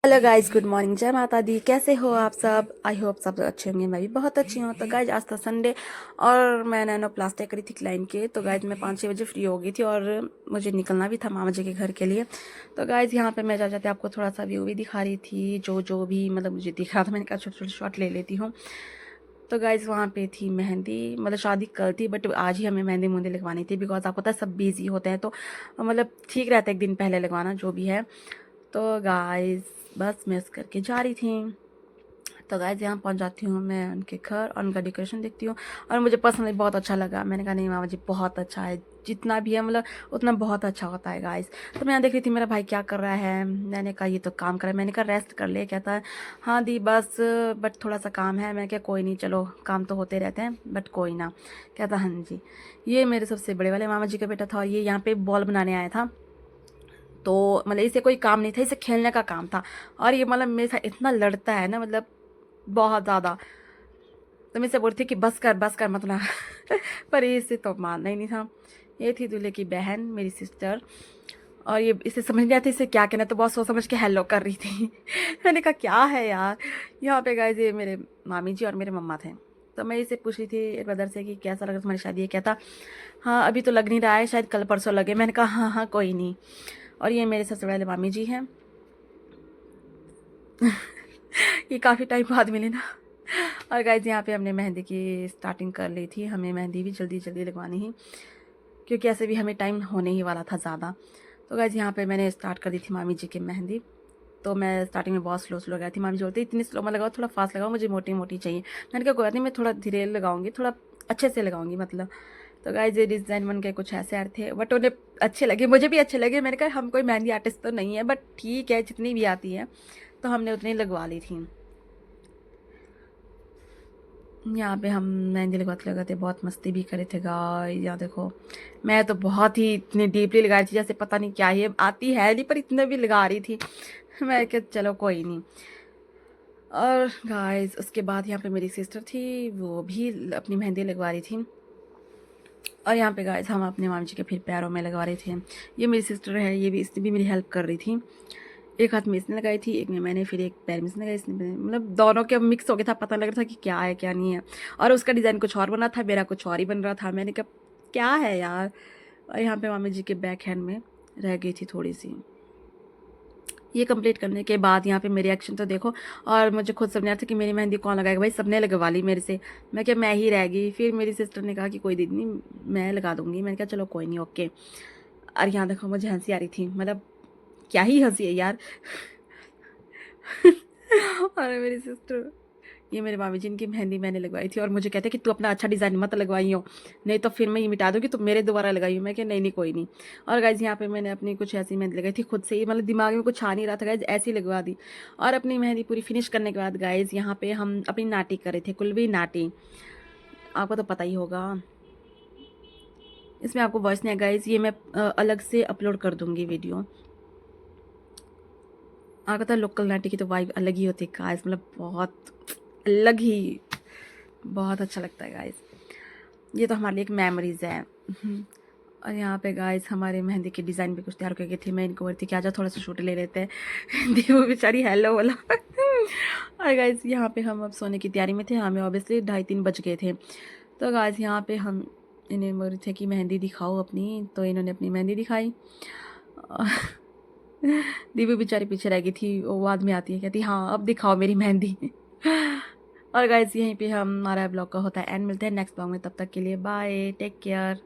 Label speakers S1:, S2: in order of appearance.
S1: Hello guys, good morning, जय माता दी। कैसे हो आप सब? आई होप सब अच्छे होंगे। मैं भी बहुत अच्छी हूँ। तो गाइज आज था संडे और मैं नैनोप्लास्टिक करी थी क्लाइंट के। तो गाइज मैं 5-6 बजे फ्री हो गई थी और मुझे निकलना भी था मामा जी के घर के लिए। तो गाइज यहाँ पे मैं जा जाते आपको थोड़ा सा व्यू भी दिखा रही थी, जो जो भी मतलब मुझे दिख रहा था। मैंने कहा छोटे छोटे शॉट ले लेती हूँ। तो गाइज वहाँ पे थी मेहंदी, मतलब शादी कल थी बट आज ही हमें मेहंदी मुंदी लगवानी थी, बिकॉज आपको पता है सब बिजी होते हैं। तो मतलब ठीक रहता है एक दिन पहले लगवाना जो भी है। तो गाइस बस मिस करके जा रही थी। तो गाइस यहाँ पहुँच जाती हूँ मैं उनके घर और उनका डेकोरेशन देखती हूँ और मुझे पर्सनली बहुत अच्छा लगा। मैंने कहा नहीं मामा जी बहुत अच्छा है, जितना भी है मतलब उतना बहुत अच्छा होता है गाइस। तो मैं यहाँ देख रही थी मेरा भाई क्या कर रहा है। मैंने कहा ये तो काम कर रहा है। मैंने कहा रेस्ट कर ले। कहता है हाँ दी बस बट थोड़ा सा काम है। मैं क्या कोई नहीं, चलो काम तो होते रहते हैं बट कोई ना। कहता हाँ जी। ये मेरे सबसे बड़े वाले मामा जी का बेटा था और ये यहाँ पे बॉल बनाने आया था। तो मतलब इसे कोई काम नहीं था, इसे खेलने का काम था। और ये मतलब मेरे साथ इतना लड़ता है ना, मतलब बहुत ज़्यादा। तो मैं इसे बोलती थी कि बस कर मत ना पर ये इसे तो मानना ही नहीं था। ये थी दूल्हे की बहन, मेरी सिस्टर। और ये इसे समझ नहीं आती इसे क्या कहना, तो बहुत सोच समझ के हेलो कर रही थी मैंने कहा क्या है यार। यहाँ पे गाइस ये मेरे मामी जी और मेरे मम्मा थे। तो मैं इसे पूछ रही थी ब्रदर से कि कैसा लगा तुम्हारी शादी है। कहता हाँ अभी तो लग नहीं रहा है, शायद कल परसों लगे। मैंने कहा हाँ हाँ कोई नहीं। और ये मेरे सबसे बड़े मामी जी हैं। ये काफ़ी टाइम बाद मिले ना। और गाइज यहाँ पे हमने मेहंदी की स्टार्टिंग कर ली थी। हमें मेहंदी भी जल्दी जल्दी लगवानी ही, क्योंकि ऐसे भी हमें टाइम होने ही वाला था ज़्यादा। तो गाइज यहाँ पे मैंने स्टार्ट कर दी थी मामी जी की मेहंदी। तो मैं स्टार्टिंग में बहुत स्लो स्लो गई थी। मामी जी बोलती इतनी स्लो में लगाओ, थोड़ा फास्ट लगाओ, मुझे मोटी मोटी चाहिए। मैंने कहा कोई बात नहीं, मैं थोड़ा धीरे लगाऊंगी, थोड़ा अच्छे से लगाऊंगी मतलब। तो गाइज ये डिज़ाइन बन के कुछ ऐसे आ रहे थे बट उन्हें अच्छे लगे, मुझे भी अच्छे लगे। मैंने कहा हम कोई मेहंदी आर्टिस्ट तो नहीं है बट ठीक है, जितनी भी आती है तो हमने उतनी लगवा ली थी। यहाँ पे हम मेहंदी लगाते लगाते बहुत मस्ती भी करे थे गाइस। यहाँ देखो मैं तो बहुत ही इतनी डीपली लगा रही थी जैसे पता नहीं क्या ये आती है नहीं, पर इतने भी लगा रही थी मैं क्या चलो कोई नहीं। और गाइस उसके बाद यहाँ पे मेरी सिस्टर थी, वो भी अपनी मेहंदी लगवा रही थी। और यहाँ पे गाइस हम अपने मामी जी के फिर पैरों में लगवा रहे थे। ये मेरी सिस्टर है, ये भी इसने भी मेरी हेल्प कर रही थी। एक हाथ में इसने लगाई थी, एक में मैंने, फिर एक पैर में इसने लगाई, मतलब दोनों के मिक्स हो गया था, पता लग रहा था कि क्या है क्या नहीं है। और उसका डिज़ाइन कुछ और बना था, मेरा कुछ और ही बन रहा था। मैंने कहा क्या है यार। और यहाँ पे मामी जी के बैक हैंड में रह गई थी थोड़ी सी। ये कंप्लीट करने के बाद यहाँ पे मेरे एक्शन तो देखो। और मुझे खुद समझ आया था कि मेरी मेहंदी कौन लगाएगा, भाई सबने लगवा ली मेरे से। मैं क्या मैं ही रह गई। फिर मेरी सिस्टर ने कहा कि कोई दीदी नहीं, मैं लगा दूंगी। मैंने कहा चलो कोई नहीं ओके। और यहाँ देखो मुझे हंसी आ रही थी, मतलब क्या ही हंसी है यार और मेरी सिस्टर, ये मेरे मामी जी, इनकी मेहंदी मैंने लगवाई थी और मुझे कहते कि तू अपना अच्छा डिज़ाइन मत लगवाई हो, नहीं तो फिर मैं ये मिटा दूँगी, तो मेरे दोबारा लगाई हो। मैं क्या नहीं नहीं कोई नहीं। और गाइज़ यहाँ पे मैंने अपनी कुछ ऐसी मेहंदी लगाई थी खुद से ही, मतलब दिमाग में कुछ आ नहीं रहा था गाइज़, ऐसी लगवा दी। और अपनी मेहंदी पूरी फिनिश करने के बाद गाइज़ यहाँ पे हम अपनी नाटी कर रहे थे, कुलवी नाटी। आपको तो पता ही होगा। इसमें आपको वॉइस नहीं है गाइज़, ये मैं अलग से अपलोड कर दूँगी वीडियो। आपको पता है लोकल नाटी की तो वाइब अलग ही होती है गाइज़, मतलब बहुत अलग ही, बहुत अच्छा लगता है गाइज़। ये तो हमारे लिए एक मेमोरीज़ है। और यहाँ पे गाइस हमारे मेहंदी की डिज़ाइन भी कुछ तैयार करके थी। मैं इनको बोलती कि आजा थोड़ा सा शूट ले लेते हैं देखो बेचारी हेलो बोला और गाइस यहाँ पे हम अब सोने की तैयारी में थे। हमें ऑब्वियसली 2:30-3 बज गए थे। तो गाइस यहाँ पे हम इन्हें बोल रहे थे कि मेहंदी दिखाओ अपनी, तो इन्होंने अपनी मेहंदी दिखाई। दीपू बेचारी पीछे रह गई थी, वो बाद में आती है कहती हाँ अब दिखाओ मेरी मेहंदी और गाइस यहीं पे हमारा ब्लॉग का होता है एंड। मिलते हैं नेक्स्ट ब्लॉग में, तब तक के लिए बाय, टेक केयर।